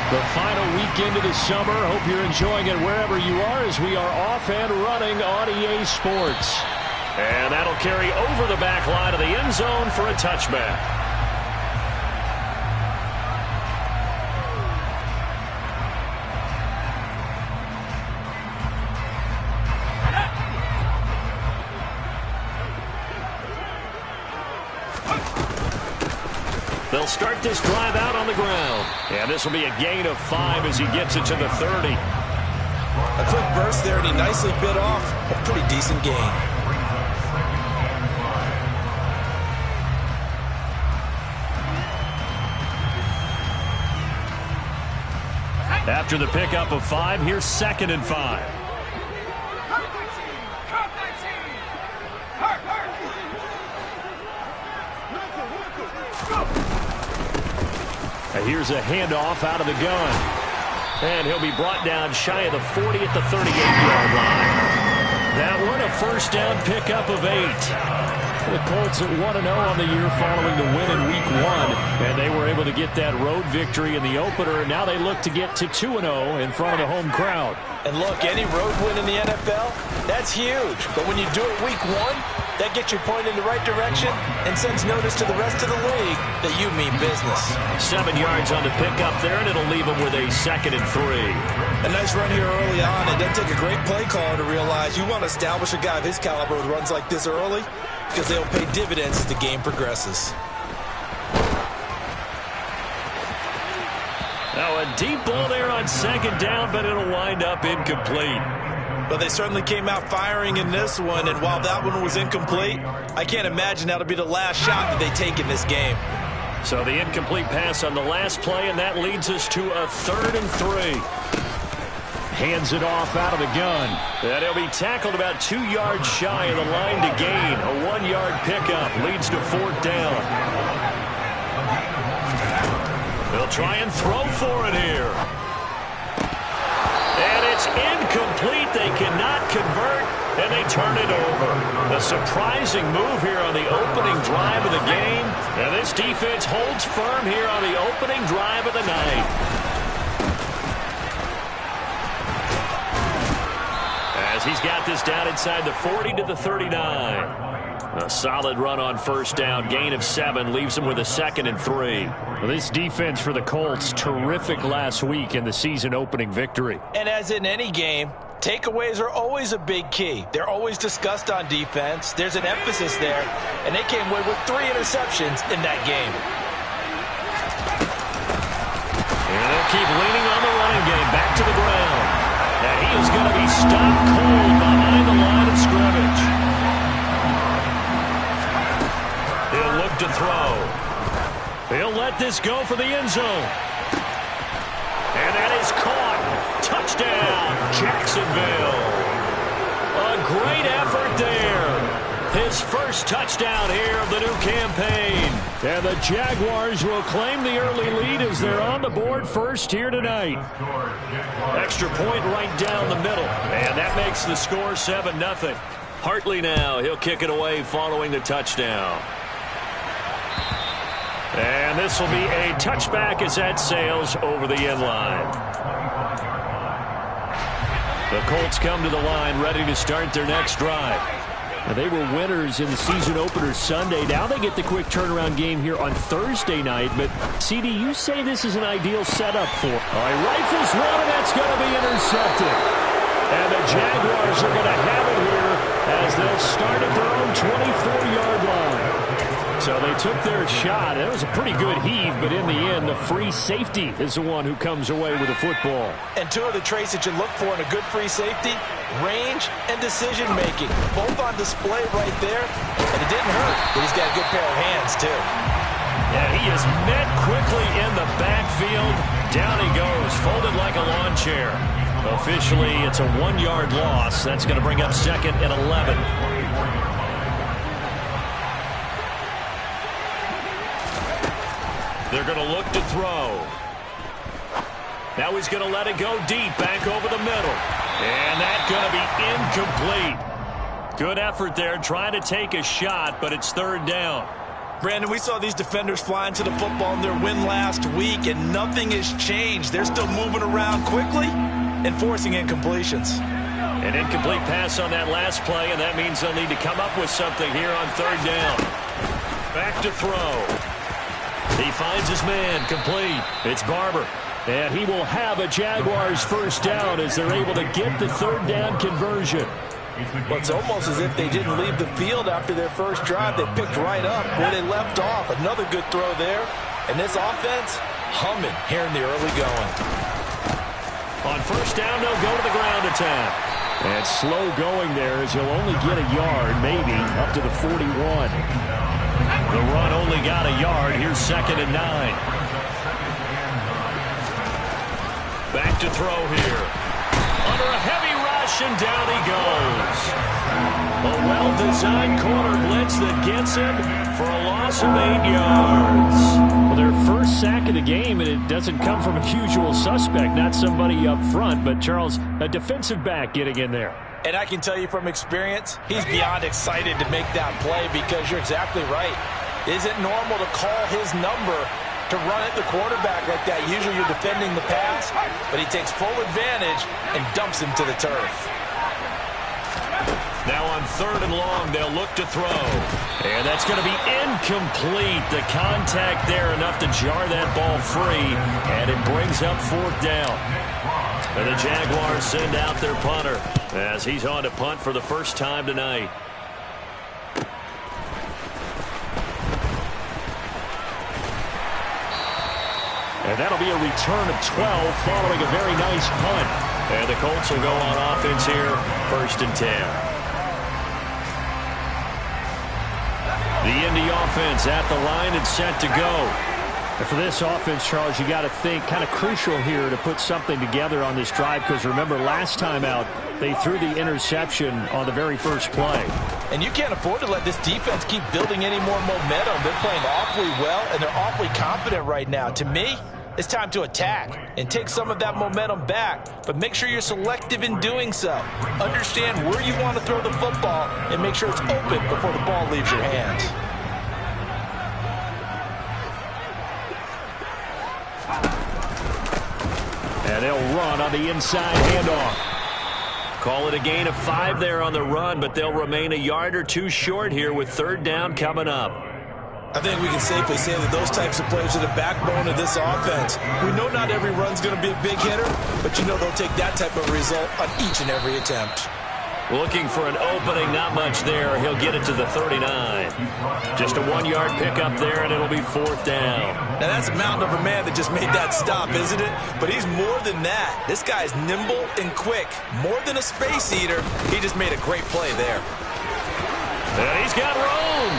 The final weekend of the summer. Hope you're enjoying it wherever you are as we are off and running on EA Sports. And that'll carry over the back line of the end zone for a touchback. They'll start this drive out on the ground. And this will be a gain of 5 as he gets it to the 30. A quick burst there, and he nicely bit off a pretty decent gain. After the pickup of 5, here's 2nd and 5. Here's a handoff out of the gun. And he'll be brought down shy of the 40 at the 38-yard line. That one, a first down pickup of 8. The Colts at 1-0 on the year following the win in Week 1. And they were able to get that road victory in the opener. And now they look to get to 2-0 in front of the home crowd. And look, any road win in the NFL, that's huge. But when you do it Week 1, that gets your point in the right direction and sends notice to the rest of the league that you mean business. 7 yards on the pickup there, and it'll leave him with a 2nd and 3. A nice run here early on. It doesn't take a great play caller to realize you want to establish a guy of his caliber who runs like this early because they'll pay dividends as the game progresses. Now a deep ball there on 2nd down, but it'll wind up incomplete. But they certainly came out firing in this one, and while that one was incomplete, I can't imagine that'll be the last shot that they take in this game. So the incomplete pass on the last play, and that leads us to a 3rd and 3. Hands it off out of the gun. And he'll be tackled about 2 yards shy of the line to gain. A 1-yard pickup leads to 4th down. They'll try and throw for it here. And it's incomplete. They cannot convert, and they turn it over. A surprising move here on the opening drive of the game. And this defense holds firm here on the opening drive of the night. As he's got this down inside the 40 to the 39. A solid run on 1st down. Gain of 7 leaves him with a 2nd and 3. Well, this defense for the Colts, terrific last week in the season-opening victory. And as in any game, takeaways are always a big key. They're always discussed on defense. There's an emphasis there, and they came away with 3 interceptions in that game. And they'll keep leaning on the running game. Back to the ground. And he is going to be stopped cold behind the line of scrimmage. He'll look to throw. He'll let this go for the end zone. And that is caught. Touchdown, Jacksonville. A great effort there. His first touchdown here of the new campaign. And the Jaguars will claim the early lead as they're on the board first here tonight. Extra point right down the middle. And that makes the score 7-0. Hartley now. He'll kick it away following the touchdown. And this will be a touchback as that sails over the end line. The Colts come to the line ready to start their next drive. Now, they were winners in the season opener Sunday. Now they get the quick turnaround game here on Thursday night. But, CD, you say this is an ideal setup for. All right, rifles one, and that's going to be intercepted. And the Jaguars are going to have it here as they'll start at their own 24-yard line. So they took their shot. It was a pretty good heave, but in the end, the free safety is the one who comes away with the football. And 2 of the traits that you look for in a good free safety, range and decision-making. Both on display right there, and it didn't hurt, but he's got a good pair of hands, too. Yeah, he is met quickly in the backfield. Down he goes, folded like a lawn chair. Officially, it's a 1-yard loss. That's going to bring up 2nd and 11. They're going to look to throw. Now he's going to let it go deep, back over the middle. And that's going to be incomplete. Good effort there, trying to take a shot, but it's 3rd down. Brandon, we saw these defenders flying to the football in their win last week, and nothing has changed. They're still moving around quickly and forcing incompletions. An incomplete pass on that last play, and that means they'll need to come up with something here on third down. Back to throw. He finds his man, complete. It's Barber. And he will have a Jaguars first down as they're able to get the third down conversion. Well, it's almost as if they didn't leave the field after their first drive. They picked right up where they left off. Another good throw there. And this offense, humming here in the early going. On first down, they'll go to the ground attack. And slow going there as he'll only get a yard, maybe, up to the 41. The run only got a yard. Here's 2nd and 9. Back to throw here. Under a heavy rush, and down he goes. A well-designed corner blitz that gets him for a loss of 8 yards. Well, their first sack of the game, and it doesn't come from a usual suspect, not somebody up front, but Charles, a defensive back getting in there. And I can tell you from experience, he's beyond excited to make that play because you're exactly right. Is it normal to call his number to run at the quarterback like that? Usually you're defending the pass, but he takes full advantage and dumps him to the turf. Now on 3rd and long, they'll look to throw. And that's going to be incomplete. The contact there enough to jar that ball free, and it brings up 4th down. And the Jaguars send out their punter as he's on to punt for the first time tonight. And that'll be a return of 12 following a very nice punt. And the Colts will go on offense here, 1st and 10. The Indy offense at the line and set to go. And for this offense, Charles, you got to think kind of crucial here to put something together on this drive because remember last time out they threw the interception on the very first play. And you can't afford to let this defense keep building any more momentum. They're playing awfully well and they're awfully confident right now. To me, it's time to attack and take some of that momentum back, but make sure you're selective in doing so. Understand where you want to throw the football and make sure it's open before the ball leaves your hands. And they'll run on the inside handoff. Call it a gain of 5 there on the run, but they'll remain a yard or 2 short here with 3rd down coming up. I think we can safely say that those types of plays are the backbone of this offense. We know not every run's going to be a big hitter, but you know they'll take that type of result on each and every attempt. Looking for an opening, not much there. He'll get it to the 39. Just a 1-yard pickup there, and it'll be 4th down. Now that's a mountain of a man that just made that stop, isn't it? But he's more than that. This guy's nimble and quick. More than a space eater, he just made a great play there. And he's got room.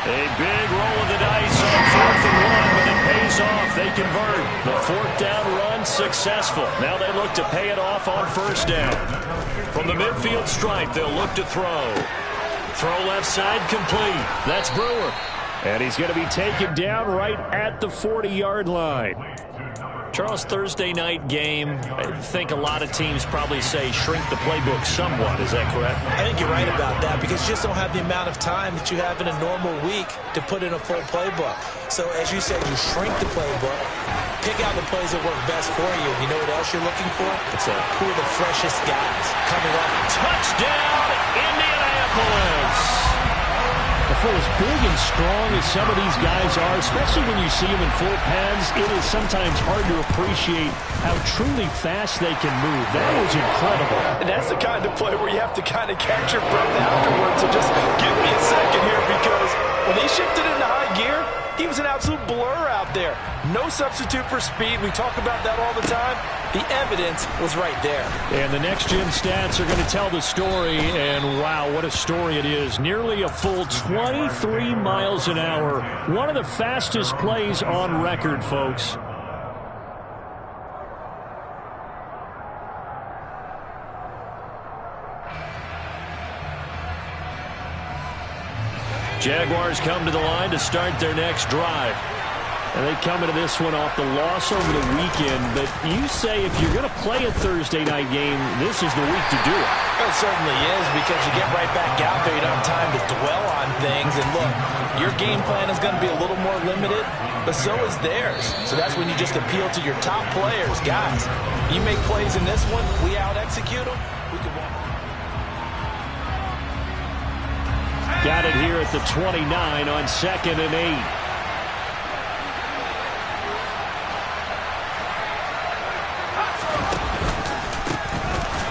A big roll of the dice on 4th and 1, but it pays off. They convert. The 4th down run successful. Now they look to pay it off on 1st down. From the midfield stripe, they'll look to throw. Throw left side complete. That's Brewer. And he's going to be taken down right at the 40-yard line. Charles, Thursday night game, I think a lot of teams probably say shrink the playbook somewhat. Is that correct? I think you're right about that because you just don't have the amount of time that you have in a normal week to put in a full playbook. So as you said, you shrink the playbook, pick out the plays that work best for you. You know what else you're looking for? What's that? Who are the freshest guys coming up? Touchdown, Indianapolis! For as big and strong as some of these guys are, especially when you see them in full pads, it is sometimes hard to appreciate how truly fast they can move. That was incredible. And that's the kind of play where you have to kind of catch your breath afterwards. So just give me a second here because when he shifted into high gear, he was an absolute blur out there. No substitute for speed. We talk about that all the time. The evidence was right there. And the next-gen stats are going to tell the story, and wow, what a story it is. Nearly a full 23 miles an hour. One of the fastest plays on record, folks. Jaguars come to the line to start their next drive. And they come into this one off the loss over the weekend. But you say if you're going to play a Thursday night game, this is the week to do it. It certainly is, because you get right back out there. You don't have time to dwell on things. And look, your game plan is going to be a little more limited, but so is theirs. So that's when you just appeal to your top players. Guys, you make plays in this one, we out-execute them, we can win. Got it here at the 29 on 2nd and 8.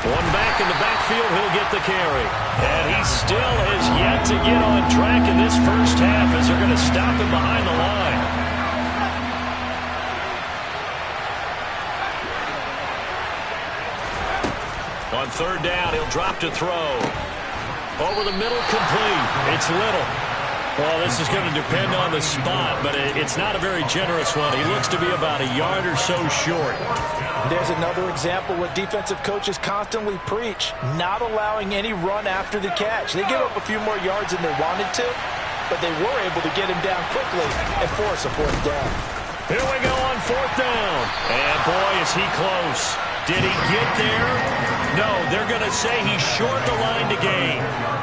One back in the backfield, he'll get the carry. And he still has yet to get on track in this first half as they're going to stop him behind the line. On 3rd down, he'll drop to throw. Over the middle, complete. It's Little. Well, this is going to depend on the spot, but it's not a very generous one. He looks to be about a yard or so short. There's another example what defensive coaches constantly preach, not allowing any run after the catch. They give up a few more yards than they wanted to, but they were able to get him down quickly and force a 4th down. Here we go on 4th down. And boy, is he close. Did he get there? No, they're going to say he's short the line to gain.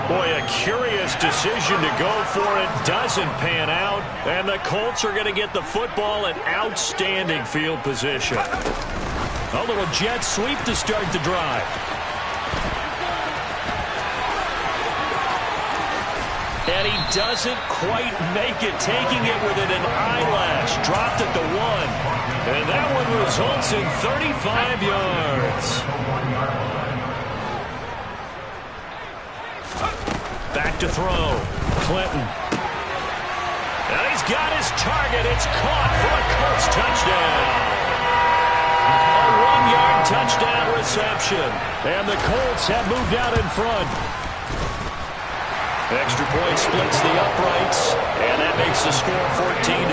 Boy, a curious decision to go for it. Doesn't pan out. And the Colts are going to get the football in outstanding field position. A little jet sweep to start the drive. And he doesn't quite make it, taking it within an eyelash. Dropped at the 1. And that one results in 35 yards. Back to throw. Clinton. And he's got his target. It's caught for a Colts touchdown. A 1-yard touchdown reception. And the Colts have moved out in front. Extra point splits the uprights, and that makes the score 14-7.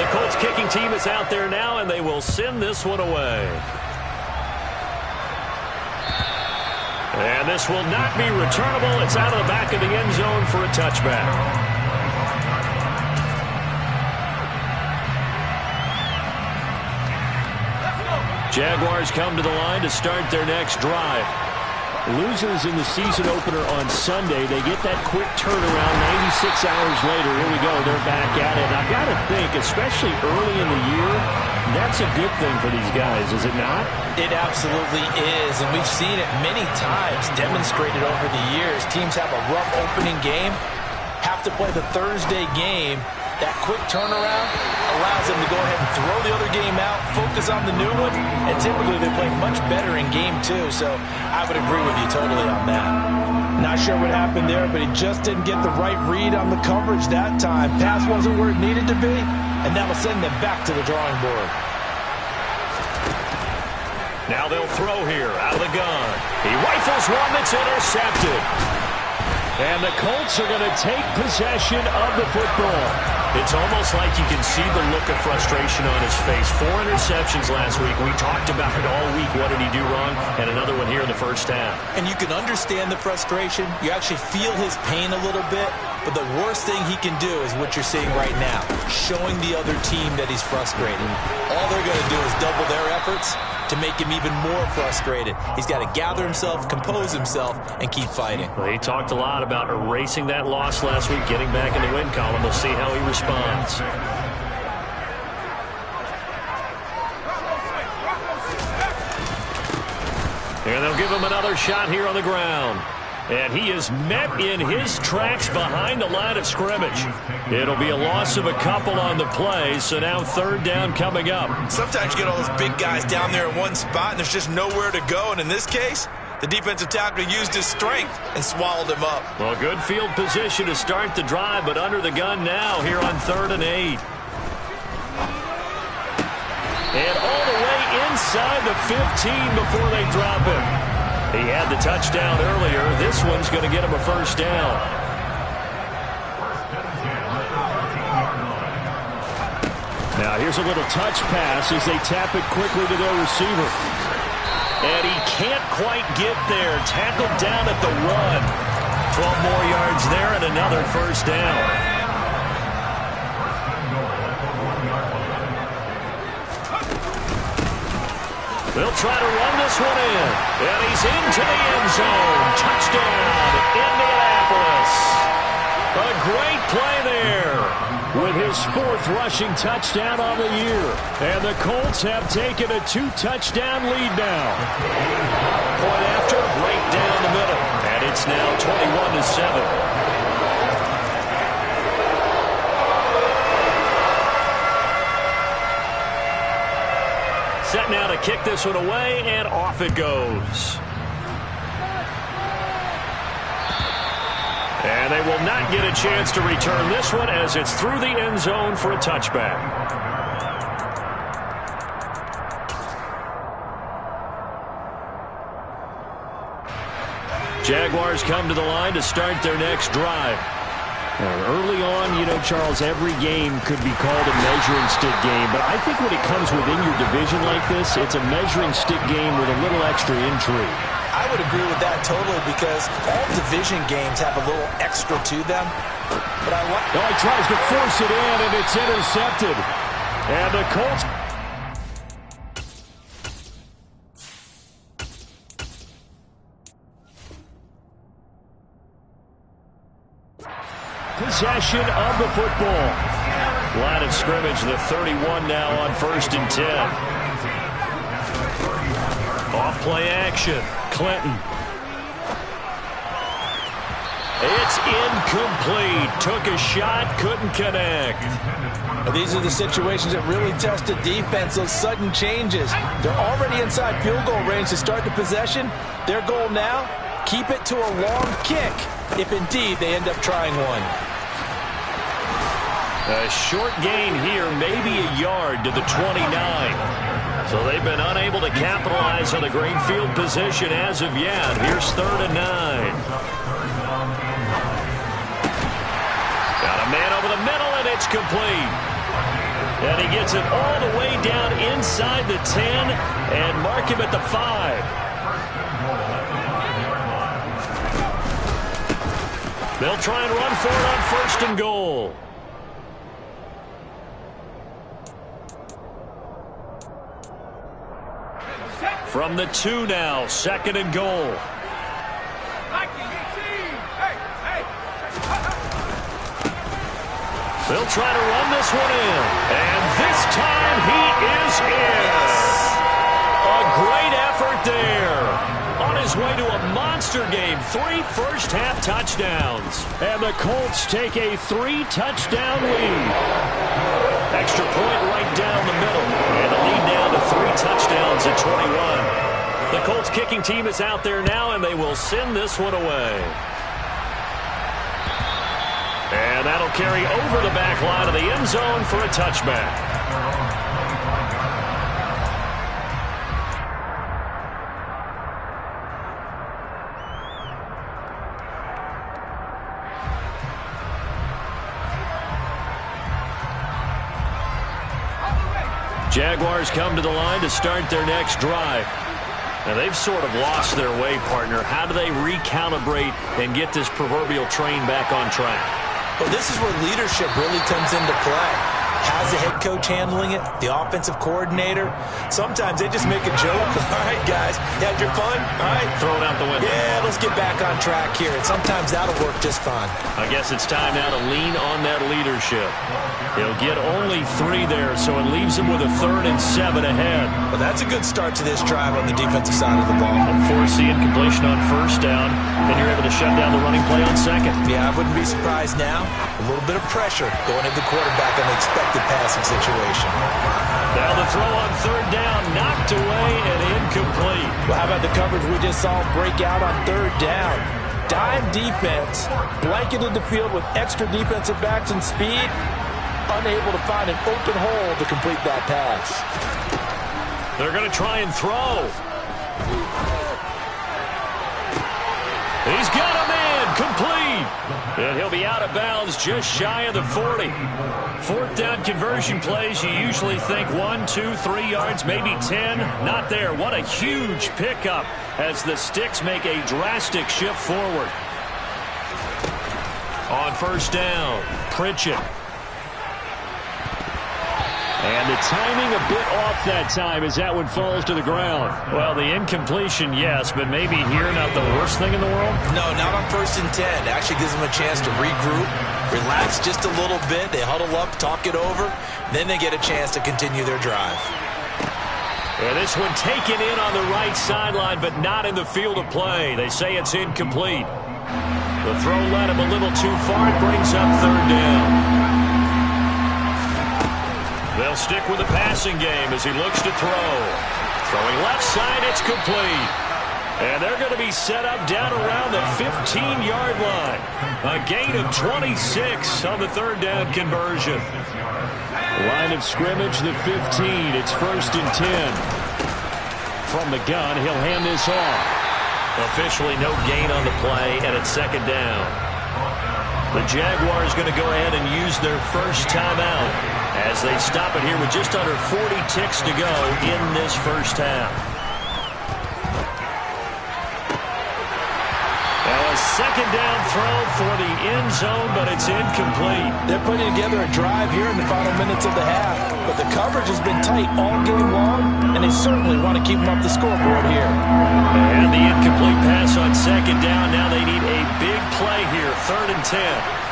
The Colts kicking team is out there now, and they will send this one away. And this will not be returnable. It's out of the back of the end zone for a touchback. Jaguars come to the line to start their next drive. Losers in the season opener on Sunday. They get that quick turnaround 96 hours later. Here we go. They're back at it. And I've got to think, especially early in the year, that's a good thing for these guys, is it not? It absolutely is. And we've seen it many times demonstrated over the years. Teams have a rough opening game, have to play the Thursday game. That quick turnaround allows them to go ahead and throw the other game out, focus on the new one, and typically they play much better in game 2. So I would agree with you totally on that. Not sure what happened there, but he just didn't get the right read on the coverage that time. Pass wasn't where it needed to be, and that'll send them back to the drawing board. Now they'll throw here out of the gun. He rifles one that's intercepted. And the Colts are going to take possession of the football. It's almost like you can see the look of frustration on his face. 4 interceptions last week. We talked about it all week. What did he do wrong? And another one here in the first half. And you can understand the frustration. You actually feel his pain a little bit. But the worst thing he can do is what you're seeing right now, showing the other team that he's frustrated. All they're going to do is double their efforts to make him even more frustrated. He's got to gather himself, compose himself, and keep fighting. Well, he talked a lot about erasing that loss last week, getting back in the win column. We'll see how he responds. And they'll give him another shot here on the ground. And he is met in his tracks behind the line of scrimmage. It'll be a loss of a couple on the play, so now 3rd down coming up. Sometimes you get all those big guys down there in one spot, and there's just nowhere to go. And in this case, the defensive tackle used his strength and swallowed him up. Well, good field position to start the drive, but under the gun now here on 3rd and 8. And all the way inside the 15 before they drop him. He had the touchdown earlier. This one's going to get him a first down. Now here's a little touch pass as they tap it quickly to their receiver. And he can't quite get there. Tackled down at the 1. 12 more yards there and another first down. They'll try to run this one in. And he's into the end zone. Touchdown, Indianapolis. A great play there. With his 4th rushing touchdown on the year. And the Colts have taken a 2-touchdown lead now. Point after, right down the middle. And it's now 21-7. Set now to kick this one away, and off it goes. And they will not get a chance to return this one as it's through the end zone for a touchback. Jaguars come to the line to start their next drive. Early on, you know, Charles, every game could be called a measuring stick game. But I think when it comes within your division like this, it's a measuring stick game with a little extra intrigue. I would agree with that totally because all division games have a little extra to them. But he tries to force it in, and it's intercepted. And the Colts... possession of the football. Line of scrimmage, the 31 now on 1st and 10. Off play action. Clinton. It's incomplete. Took a shot, couldn't connect. These are the situations that really test the defense, those sudden changes. They're already inside field goal range to start the possession. Their goal now, keep it to a long kick, if indeed they end up trying one. A short gain here, maybe a yard to the 29. So they've been unable to capitalize on the great field position as of yet. Here's 3rd and 9. Got a man over the middle, and it's complete. And he gets it all the way down inside the 10 and mark him at the 5. They'll try and run for it on 1st and goal. From the 2 now, 2nd and goal. They'll try to run this one in. And this time he is in. A great effort there. On his way to a monster game. 3 first-half touchdowns. And the Colts take a 3-touchdown lead. Extra point right down the middle. And a lead down to 3 touchdowns at 21. The Colts kicking team is out there now, and they will send this one away. And that'll carry over the back line of the end zone for a touchback. Jaguars come to the line to start their next drive. Now, they've sort of lost their way, partner. How do they recalibrate and get this proverbial train back on track? Well, this is where leadership really comes into play. How's the head coach handling it? The offensive coordinator? Sometimes they just make a joke. All right, guys, you had your fun? All right. Throw it out the window. Yeah, let's get back on track here. And sometimes that'll work just fine. I guess it's time now to lean on that leadership. He'll get only 3 there, so it leaves him with a 3rd and 7 ahead. Well, that's a good start to this drive on the defensive side of the ball. Force the incompletion on 1st down, and you're able to shut down the running play on 2nd. Yeah, I wouldn't be surprised now. A little bit of pressure going into the quarterback on the expected passing situation. Now the throw on 3rd down, knocked away and incomplete. Well, how about the coverage we just saw break out on 3rd down? Dime defense, blanketed the field with extra defensive backs and speed, unable to find an open hole to complete that pass. They're going to try and throw. He's got a man, complete. And he'll be out of bounds just shy of the 40. 4th down conversion plays, you usually think 1, 2, 3 yards, maybe 10. Not there. What a huge pickup as the Sticks make a drastic shift forward. On 1st down, Pritchett. And And the timing a bit off that time as that one falls to the ground. Well, the incompletion, yes, but maybe here not the worst thing in the world? No, not on 1st and 10. It actually gives them a chance to regroup, relax just a little bit. They huddle up, talk it over, then they get a chance to continue their drive. And this one taken in on the right sideline, but not in the field of play. They say it's incomplete. The throw led him a little too far. It brings up 3rd down. They'll stick with the passing game as he looks to throw. Throwing left side, it's complete. And they're going to be set up down around the 15-yard line. A gain of 26 on the 3rd down conversion. Line of scrimmage, the 15. It's 1st and 10. From the gun, he'll hand this off. Officially no gain on the play, and it's 2nd down. The Jaguars going to go ahead and use their first timeout as they stop it here with just under 40 ticks to go in this first half. Now a 2nd down throw for the end zone, but it's incomplete. They're putting together a drive here in the final minutes of the half, but the coverage has been tight all game long, and they certainly want to keep them off the scoreboard here. And the incomplete pass on 2nd down. Now they need a big play here, 3rd and 10.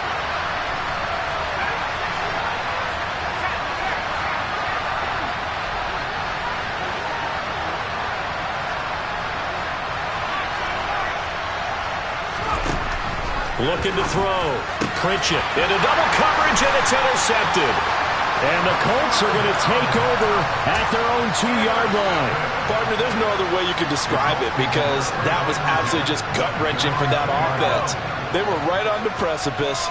Looking to throw. Pritchett into double coverage, and it's intercepted. And the Colts are going to take over at their own 2-yard line. Partner, there's no other way you could describe it because that was absolutely just gut-wrenching for that offense. They were right on the precipice.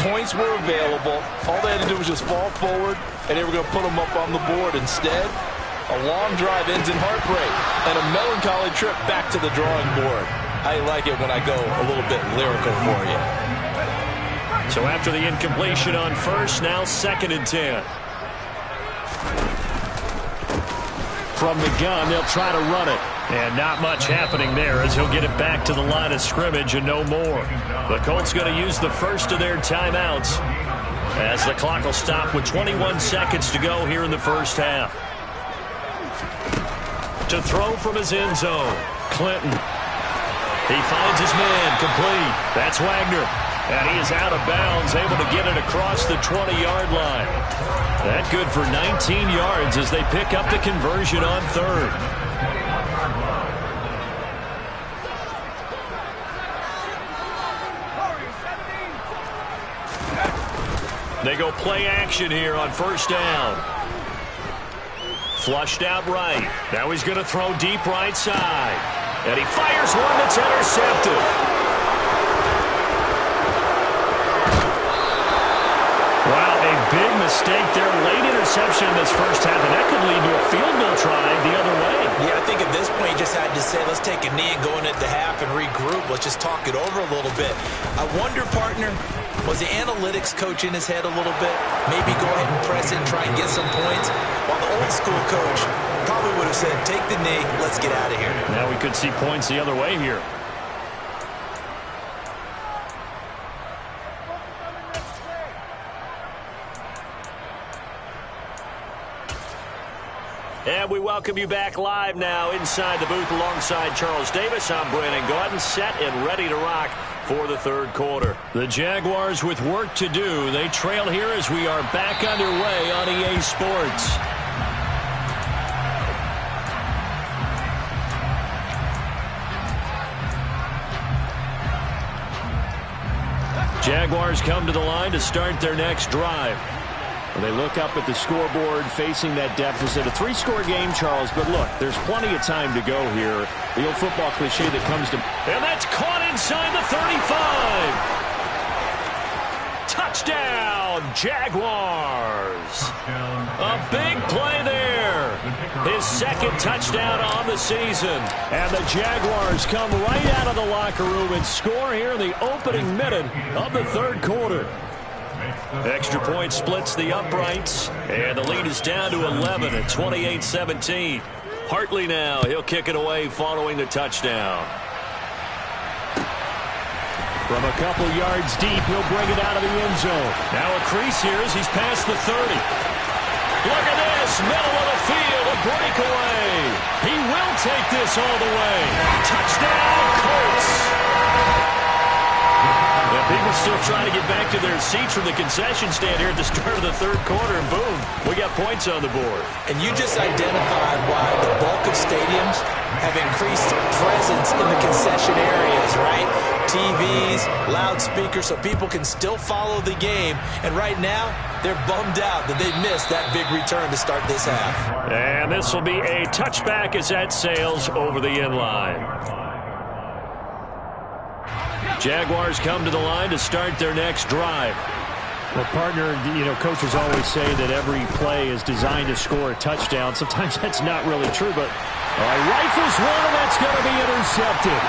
Points were available. All they had to do was just fall forward, and they were going to put them up on the board. Instead, a long drive ends in heartbreak and a melancholy trip back to the drawing board. I like it when I go a little bit lyrical for you. So after the incompletion on 1st, now 2nd and 10. From the gun, they'll try to run it. And not much happening there as he'll get it back to the line of scrimmage and no more. The Colts going to use the first of their timeouts as the clock will stop with 21 seconds to go here in the first half. To throw from his end zone, Clinton. He finds his man, complete. That's Wagner. And he is out of bounds, able to get it across the 20-yard line. That good for 19 yards as they pick up the conversion on 3rd. They go play action here on 1st down. Flushed out right. Now he's going to throw deep right side. And he fires one that's intercepted. Wow, a big mistake there. Late interception in this first half, and that could lead to a field goal try the other way. Yeah, I think at this point you just had to say, let's take a knee and go into half and regroup. Let's just talk it over a little bit. I wonder, partner, was the analytics coach in his head a little bit? Maybe go ahead and press it and try and get some points? While the old school coach probably would have said, take the knee, let's get out of here. Now we could see points the other way here. And we welcome you back live now inside the booth alongside Charles Davis. I'm Brandon Gaudin, set and ready to rock for the 3rd quarter. The Jaguars with work to do. They trail here as we are back underway on EA Sports. Jaguars come to the line to start their next drive. They look up at the scoreboard facing that deficit. A 3-score game, Charles, but look, there's plenty of time to go here. The old football cliche that comes to... And that's caught inside the 35. Touchdown, Jaguars. A big play there. His 2nd touchdown on the season. And the Jaguars come right out of the locker room and score here in the opening minute of the 3rd quarter. Extra point splits the uprights, and the lead is down to 11 at 28-17. Hartley now, he'll kick it away following the touchdown. From a couple yards deep, he'll bring it out of the end zone. Now a crease here as he's past the 30. Look at across middle of the field, a breakaway. He will take this all the way. Touchdown, Colts. Yeah, people still trying to get back to their seats from the concession stand here at the start of the third quarter, and boom, we got points on the board. And you just identified why the bulk of stadiums have increased presence in the concession areas, right? TVs, loudspeakers, so people can still follow the game. And right now, they're bummed out that they missed that big return to start this half. And this will be a touchback as that sails over the end line. Jaguars come to the line to start their next drive. Well, partner, coaches always say that every play is designed to score a touchdown. Sometimes that's not really true, but rifles one, and that's going to be intercepted.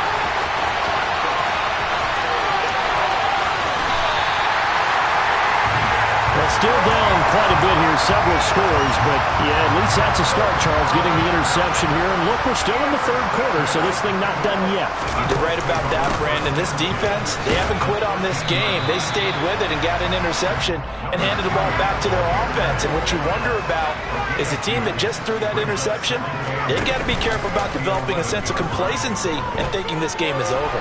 Well, still down quite a bit here, several scores, but yeah, at least that's a start, Charles, getting the interception here. And look, we're still in the third quarter, so this thing not done yet. You're right about that, Brandon. This defense, they haven't quit on this game. They stayed with it and got an interception and handed the ball back to their offense. And what you wonder about is a team that just threw that interception, they got to be careful about developing a sense of complacency and thinking this game is over.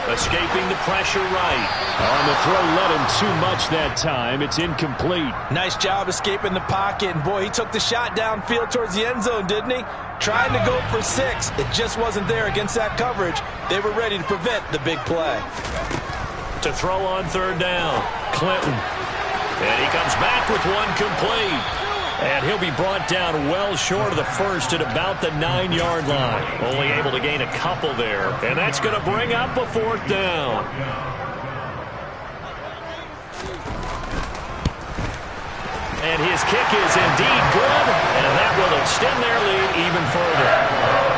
Escaping the pressure right. On the throw, led him too much that time. It's incomplete. Nice job escaping the pocket. And, boy, he took the shot downfield towards the end zone, didn't he? Trying to go for 6. It just wasn't there against that coverage. They were ready to prevent the big play. To throw on third down, Clinton. And he comes back with one complete. And he'll be brought down well short of the first at about the 9-yard line. Only able to gain a couple there. And that's going to bring up a fourth down. And his kick is indeed good. And that will extend their lead even further.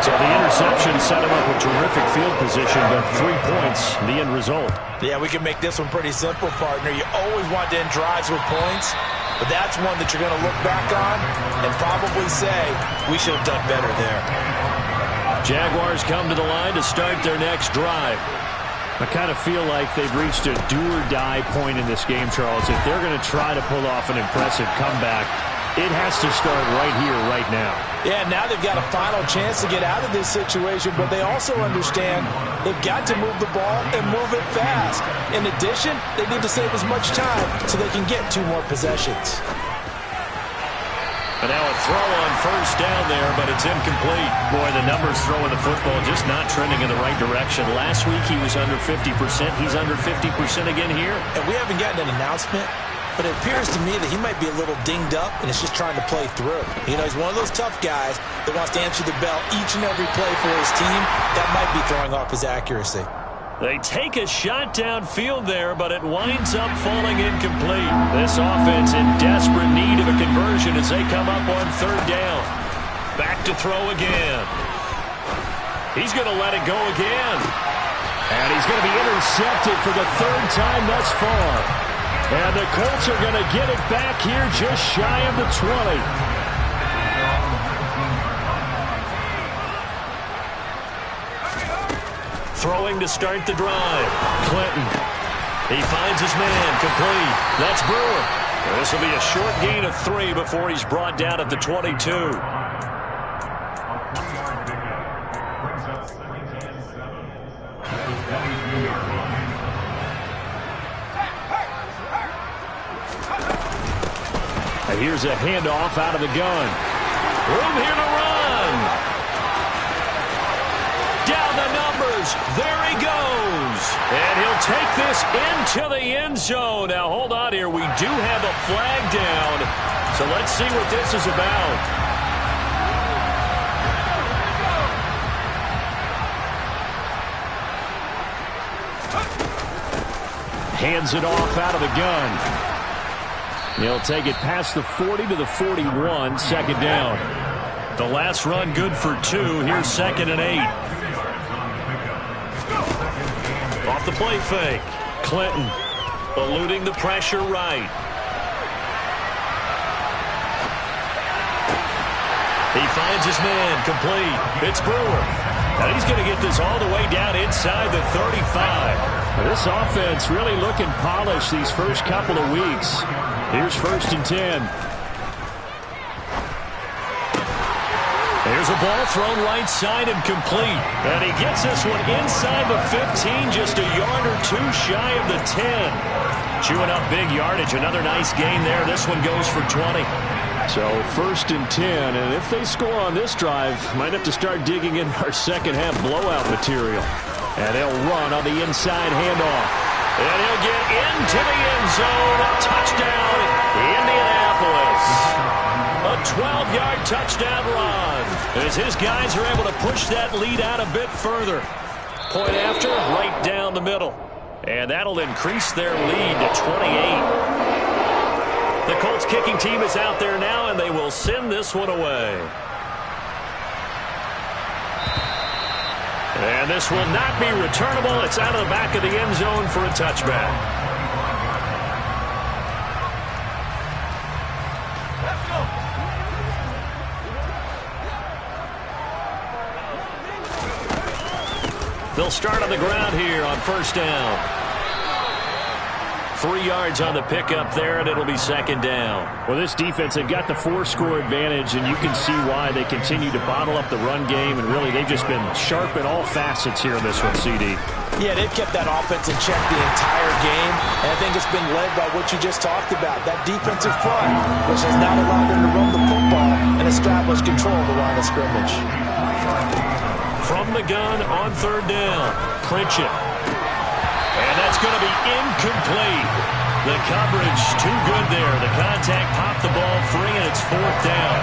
So the interception set him up with terrific field position, but 3 points, the end result. Yeah, we can make this one pretty simple, partner. You always want to end drives with points. But that's one that you're going to look back on and probably say, we should have done better there. Jaguars come to the line to start their next drive. I kind of feel like they've reached a do-or-die point in this game, Charles. If they're going to try to pull off an impressive comeback, it has to start right here, right now. Yeah, now they've got a final chance to get out of this situation, but they also understand they've got to move the ball and move it fast. In addition, they need to save as much time so they can get 2 more possessions. And now a throw on first down there, but it's incomplete. Boy, the numbers throwing the football just not trending in the right direction. Last week he was under 50%. He's under 50% again here. And we haven't gotten an announcement, but it appears to me that he might be a little dinged up and is just trying to play through. You know, he's one of those tough guys that wants to answer the bell each and every play for his team. That might be throwing off his accuracy. They take a shot downfield there, but it winds up falling incomplete. This offense in desperate need of a conversion as they come up on third down. Back to throw again. He's going to let it go again. And he's going to be intercepted for the 3rd time thus far. And the Colts are going to get it back here just shy of the 20. Throwing to start the drive. Clinton. He finds his man. Complete. That's Brewer. This will be a short gain of 3 before he's brought down at the 22. Here's a handoff out of the gun. Room here to run. Down the numbers. There he goes. And he'll take this into the end zone. Now, hold on here. We do have a flag down. So let's see what this is about. Hands it off out of the gun. He'll take it past the 40 to the 41, 2nd down. The last run good for 2. Here's 2nd and 8. Off the play fake. Clinton eluding the pressure right. He finds his man. Complete. It's Brewer. And he's going to get this all the way down inside the 35. This offense really looking polished these first couple of weeks. Here's 1st and 10. Here's a ball thrown right side and complete. And he gets this one inside the 15, just a yard or two shy of the 10. Chewing up big yardage. Another nice gain there. This one goes for 20. So 1st and 10, and if they score on this drive, might have to start digging in our second half blowout material. And they'll run on the inside handoff. And he'll get into the end zone. A touchdown, Indianapolis. A 12-yard touchdown run as his guys are able to push that lead out a bit further. Point after, right down the middle. And that'll increase their lead to 28. The Colts kicking team is out there now, and they will send this one away. And this will not be returnable. It's out of the back of the end zone for a touchback. They'll start on the ground here on 1st down. 3 yards on the pickup there, and it'll be 2nd down. Well, this defense, they've got the 4-score advantage, and you can see why they continue to bottle up the run game, and really they've just been sharp in all facets here in this one, CD. Yeah, they've kept that offense in check the entire game, and I think it's been led by what you just talked about, that defensive front, which has now allowed them to run the football and establish control of the line of scrimmage. From the gun on 3rd down, Pritchett. And that's going to be incomplete. The coverage too good there. The contact popped the ball free, and it's 4th down.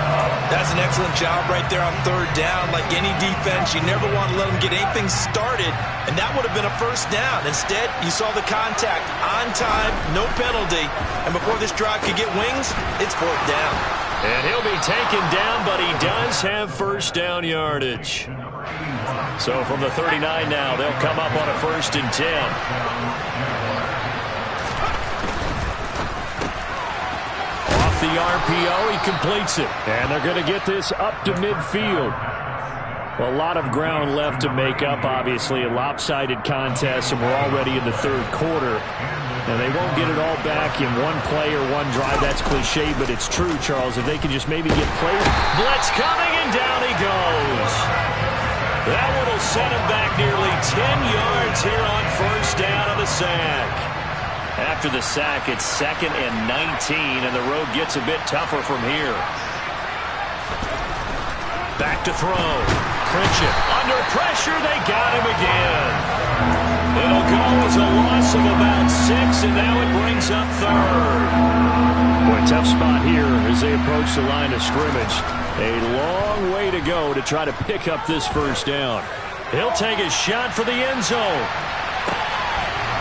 That's an excellent job right there on 3rd down. Like any defense, you never want to let them get anything started, and that would have been a 1st down. Instead, you saw the contact on time, no penalty, and before this drive could get wings, it's 4th down. And he'll be taken down, but he does have 1st down yardage. So from the 39 now, they'll come up on a 1st and 10. Off the RPO, he completes it. And they're going to get this up to midfield. A lot of ground left to make up, obviously. A lopsided contest, and we're already in the 3rd quarter. And they won't get it all back in one play or one drive. That's cliche, but it's true, Charles. If they can just maybe get plays. Blitz coming, and down he goes. That one will set him back nearly 10 yards here on 1st down on the sack. After the sack, it's 2nd and 19, and the road gets a bit tougher from here. Back to throw. Pritchett under pressure. They got him again. It'll go as a loss of about 6, and now it brings up 3rd. Boy, tough spot here as they approach the line of scrimmage. A long way to go to try to pick up this 1st down. He'll take a shot for the end zone.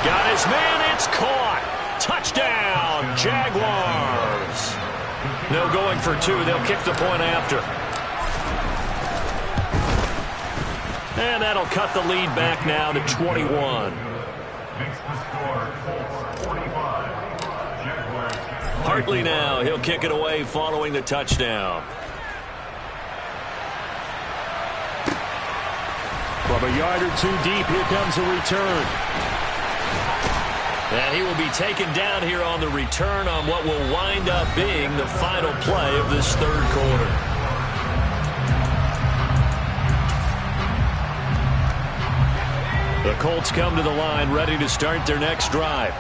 Got his man. It's caught. Touchdown, Jaguars. No going for 2. They'll kick the point after. And that'll cut the lead back now to 21. Hartley now. He'll kick it away following the touchdown. From a yard or 2 deep, here comes a return. And he will be taken down here on the return on what will wind up being the final play of this 3rd quarter. The Colts come to the line ready to start their next drive.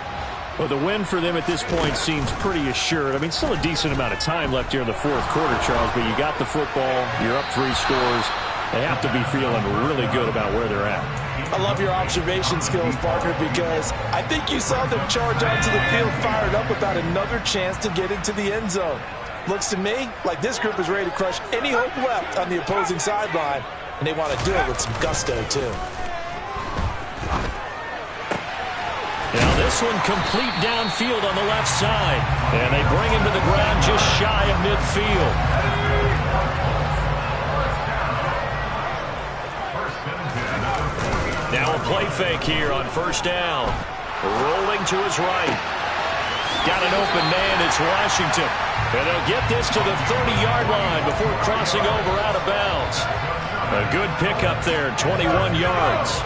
Well, the win for them at this point seems pretty assured. I mean, still a decent amount of time left here in the 4th quarter, Charles, but you got the football, you're up 3 scores. They have to be feeling really good about where they're at. I love your observation skills, partner, because I think you saw them charge onto the field fired up about another chance to get into the end zone. Looks to me like this group is ready to crush any hope left on the opposing sideline, and they want to do it with some gusto, too. Now this one complete downfield on the left side. And they bring him to the ground just shy of midfield. Now a play fake here on 1st down. Rolling to his right. Got an open man. It's Washington. And they'll get this to the 30-yard line before crossing over out of bounds. A good pickup there, 21 yards.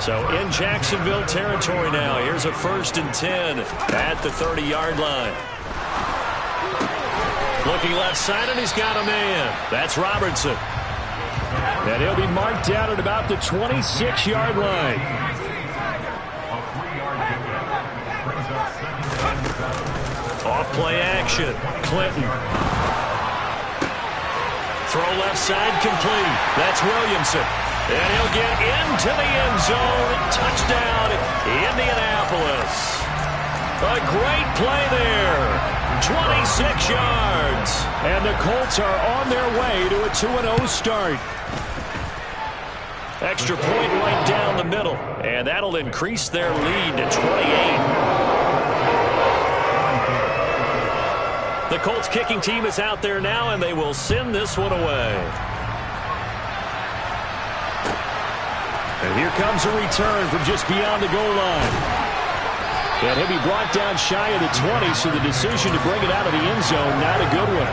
So in Jacksonville territory now. Here's a 1st and 10 at the 30-yard line. Looking left side, and he's got a man. That's Robertson. And he'll be marked down at about the 26-yard line. Off play action. Clinton. Throw left side complete. That's Williamson. And he'll get into the end zone. Touchdown, Indianapolis. A great play there. 26 yards. And the Colts are on their way to a 2-0 start. Extra point right down the middle. And that'll increase their lead to 28. The Colts kicking team is out there now, and they will send this one away. And here comes a return from just beyond the goal line. And he'll be brought down shy of the 20, so the decision to bring it out of the end zone, not a good one.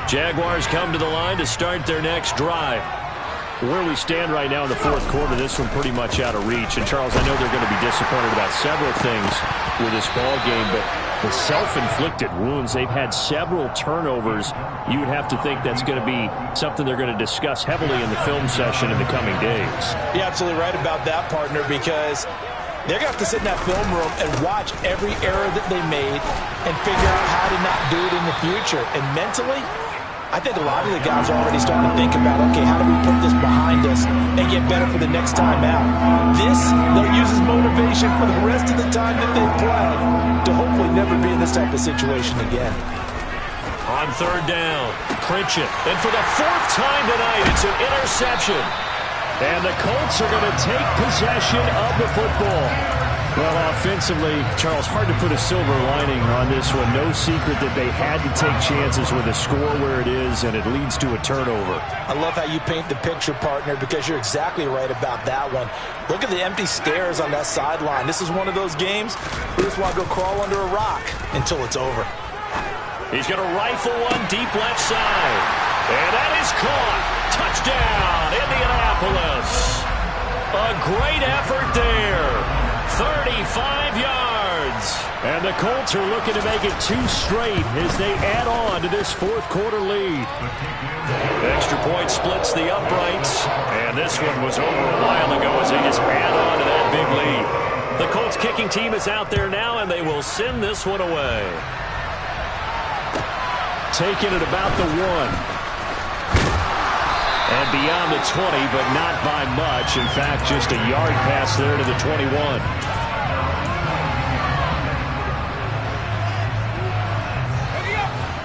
Jaguars come to the line to start their next drive. Where we stand right now in the fourth quarter, this one pretty much out of reach. And, Charles, I know they're going to be disappointed about several things with this ball game, but the self-inflicted wounds, they've had several turnovers. You would have to think that's going to be something they're going to discuss heavily in the film session in the coming days. You're absolutely right about that, partner, because they're going to have to sit in that film room and watch every error that they made and figure out how to not do it in the future. And mentally, I think a lot of the guys are already starting to think about, okay, how do we put this behind us and get better for the next time out? This, they'll use as motivation for the rest of the time that they play to hopefully never be in this type of situation again. On third down, Pritchett. And for the fourth time tonight, it's an interception. And the Colts are going to take possession of the football. Well, offensively, Charles, hard to put a silver lining on this one. No secret that they had to take chances with a score where it is, and it leads to a turnover. I love how you paint the picture, partner, because you're exactly right about that one. Look at the empty stares on that sideline. This is one of those games we just want to go crawl under a rock until it's over. He's going to rifle one deep left side. And that is caught. Touchdown, Indianapolis. A great effort there. 35 yards. And the Colts are looking to make it 2 straight as they add on to this fourth quarter lead. Extra point splits the uprights. And this one was over a while ago as they just add on to that big lead. The Colts kicking team is out there now, and they will send this one away. Taking it about the 1. And beyond the 20, but not by much. In fact, just a yard pass there to the 21.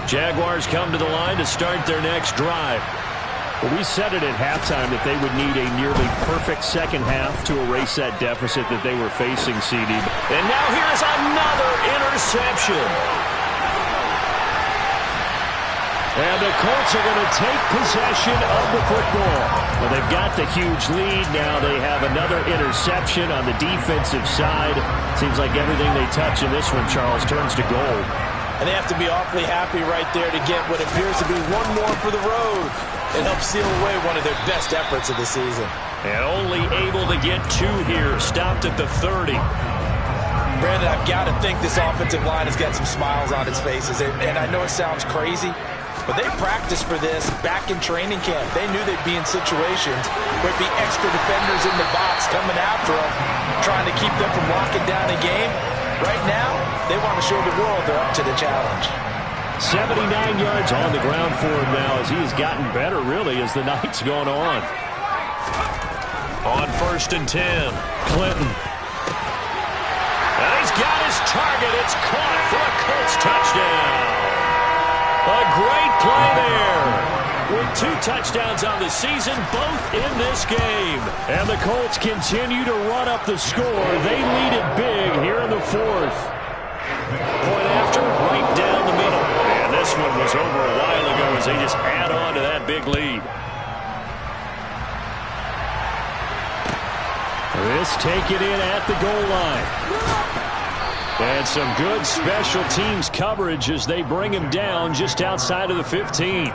Jaguars come to the line to start their next drive. Well, we said it at halftime that they would need a nearly perfect second half to erase that deficit that they were facing, CD. And now here's another interception. And the Colts are going to take possession of the football. Well, they've got the huge lead. Now they have another interception on the defensive side. Seems like everything they touch in this one, Charles, turns to gold. And they have to be awfully happy right there to get what appears to be one more for the road. It helps seal away one of their best efforts of the season. And only able to get 2 here. Stopped at the 30. Brandon, I've got to think this offensive line has got some smiles on its faces. And I know it sounds crazy, but they practiced for this back in training camp. They knew they'd be in situations where it'd be extra defenders in the box coming after them, trying to keep them from locking down a game. Right now, they want to show the world they're up to the challenge. 79 yards on the ground for him now as he has gotten better, really, as the night's gone on. On 1st and 10, Clinton. And he's got his target. It's caught for a Colts touchdown. A great play there. With 2 touchdowns on the season, both in this game. And the Colts continue to run up the score. They lead it big here in the 4th. Point after, right down the middle. And this one was over a while ago as they just add on to that big lead. This take it in at the goal line. And some good special teams coverage as they bring him down just outside of the 15.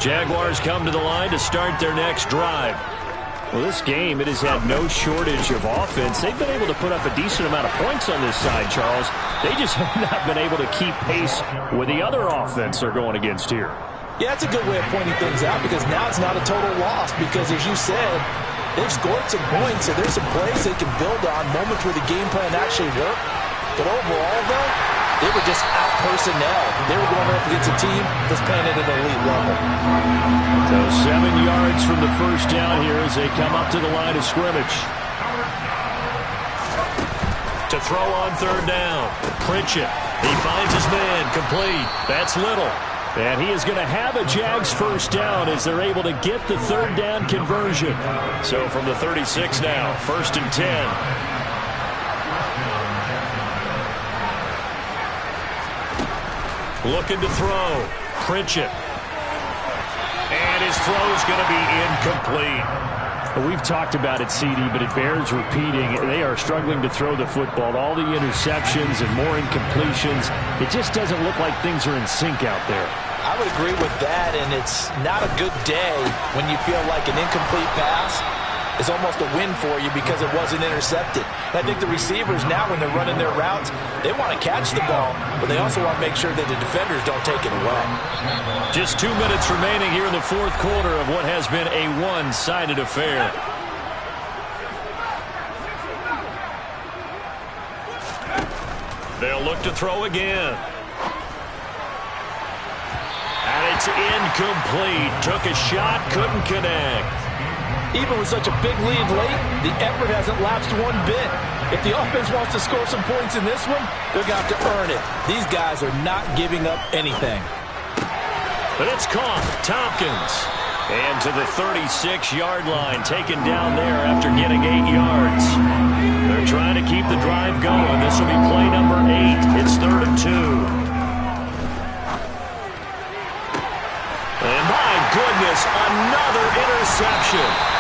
Jaguars come to the line to start their next drive. Well, this game, it has had no shortage of offense. They've been able to put up a decent amount of points on this side, Charles. They just have not been able to keep pace with the other offense they're going against here. Yeah, that's a good way of pointing things out because now it's not a total loss because, as you said, they've scored some points, so there's some plays they can build on, moments where the game plan actually worked. But overall, though, they were just out-personnel. They were going up against a team that's playing at an elite level. So 7 yards from the first down here as they come up to the line of scrimmage. To throw on third down. Pritchett. He finds his man. Complete. That's Little. And he is going to have a Jags first down as they're able to get the third down conversion. So from the 36 now, 1st and 10. Looking to throw. Pritchett. And his throw's going to be incomplete. We've talked about it, CD, but it bears repeating. They are struggling to throw the football. All the interceptions and more incompletions. It just doesn't look like things are in sync out there. I would agree with that, and it's not a good day when you feel like an incomplete pass is almost a win for you because it wasn't intercepted. And I think the receivers now, when they're running their routes, they want to catch the ball, but they also want to make sure that the defenders don't take it away. Just 2 minutes remaining here in the fourth quarter of what has been a one-sided affair. They'll look to throw again. And it's incomplete. Took a shot, couldn't connect. Even with such a big lead late, the effort hasn't lapsed one bit. If the offense wants to score some points in this one, they're going to have to earn it. These guys are not giving up anything. But it's caught. Tompkins. And to the 36-yard line, taken down there after getting 8 yards. They're trying to keep the drive going. This will be play number 8. It's 3rd and 2. And my goodness, another interception.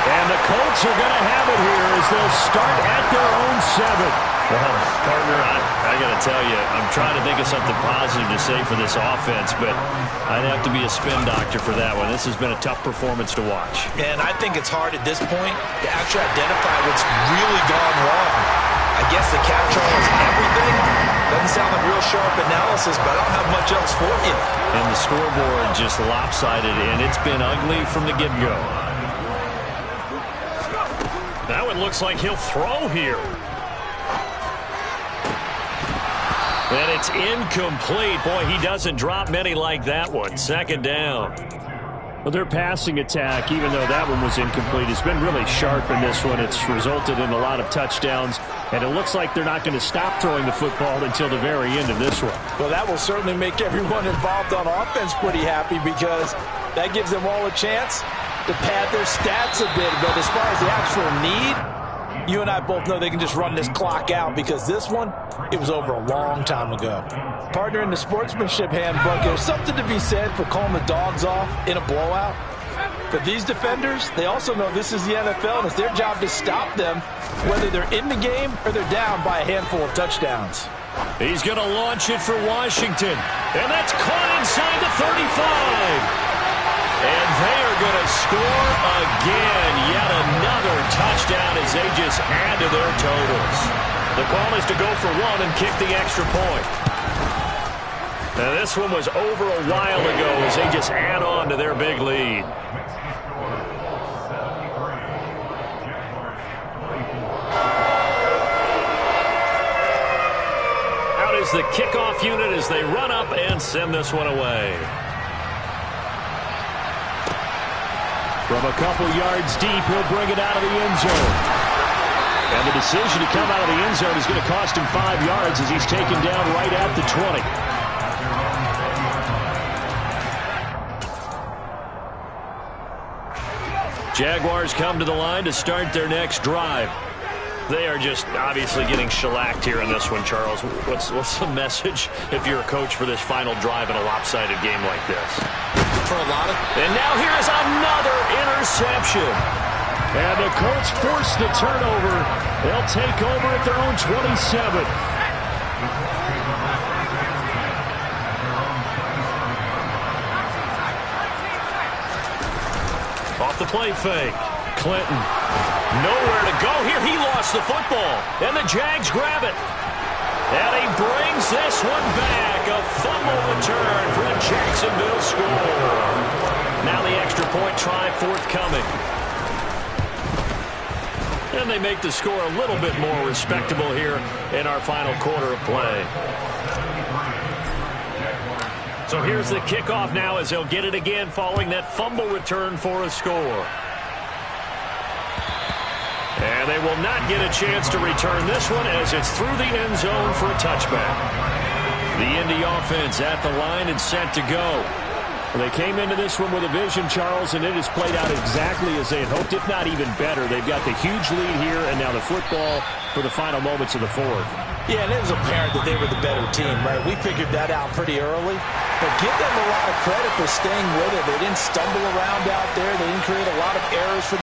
And the Colts are going to have it here as they'll start at their own 7. Well, partner, I got to tell you, I'm trying to think of something positive to say for this offense, but I'd have to be a spin doctor for that one. This has been a tough performance to watch. And I think it's hard at this point to actually identify what's really gone wrong. I guess the catch-all is everything. Doesn't sound like real sharp analysis, but I don't have much else for you. And the scoreboard just lopsided, and it's been ugly from the get-go. Now it looks like he'll throw here. And it's incomplete. Boy, he doesn't drop many like that one. 2nd down. Well, their passing attack, even though that one was incomplete, has been really sharp in this one. It's resulted in a lot of touchdowns, and it looks like they're not going to stop throwing the football until the very end of this one. Well, that will certainly make everyone involved on offense pretty happy because that gives them all a chance to pad their stats a bit. But as far as the actual need, you and I both know they can just run this clock out because this one, it was over a long time ago. Partner, in the sportsmanship handbook, there's something to be said for calling the dogs off in a blowout. But these defenders, they also know this is the NFL, and it's their job to stop them, whether they're in the game or they're down by a handful of touchdowns. He's going to launch it for Washington, and that's caught inside the 35. And they are going to score again. Yet another touchdown as they just add to their totals. The call is to go for 1 and kick the extra point. Now this one was over a while ago as they just add on to their big lead. Out is the kickoff unit as they run up and send this one away. From a couple yards deep, he'll bring it out of the end zone. And the decision to come out of the end zone is going to cost him 5 yards as he's taken down right at the 20. Jaguars come to the line to start their next drive. They are just obviously getting shellacked here in this one, Charles. What's the message if you're a coach for this final drive in a lopsided game like this? For a lot of... And now here's another interception. And the Colts force the turnover. They'll take over at their own 27. Off the play fake. Clinton. Nowhere to go here. He lost the football. And the Jags grab it. And he brings this one back. A fumble return for a Jacksonville score. Now the extra point try forthcoming. And they make the score a little bit more respectable here in our final quarter of play. So here's the kickoff now as they'll get it again following that fumble return for a score. And they will not get a chance to return this one as it's through the end zone for a touchback. The Indy offense at the line and set to go. They came into this one with a vision, Charles, and it has played out exactly as they had hoped, if not even better. They've got the huge lead here and now the football for the final moments of the fourth. Yeah, and it was apparent that they were the better team, right? We figured that out pretty early. But give them a lot of credit for staying with it. They didn't stumble around out there. They didn't create a lot of errors for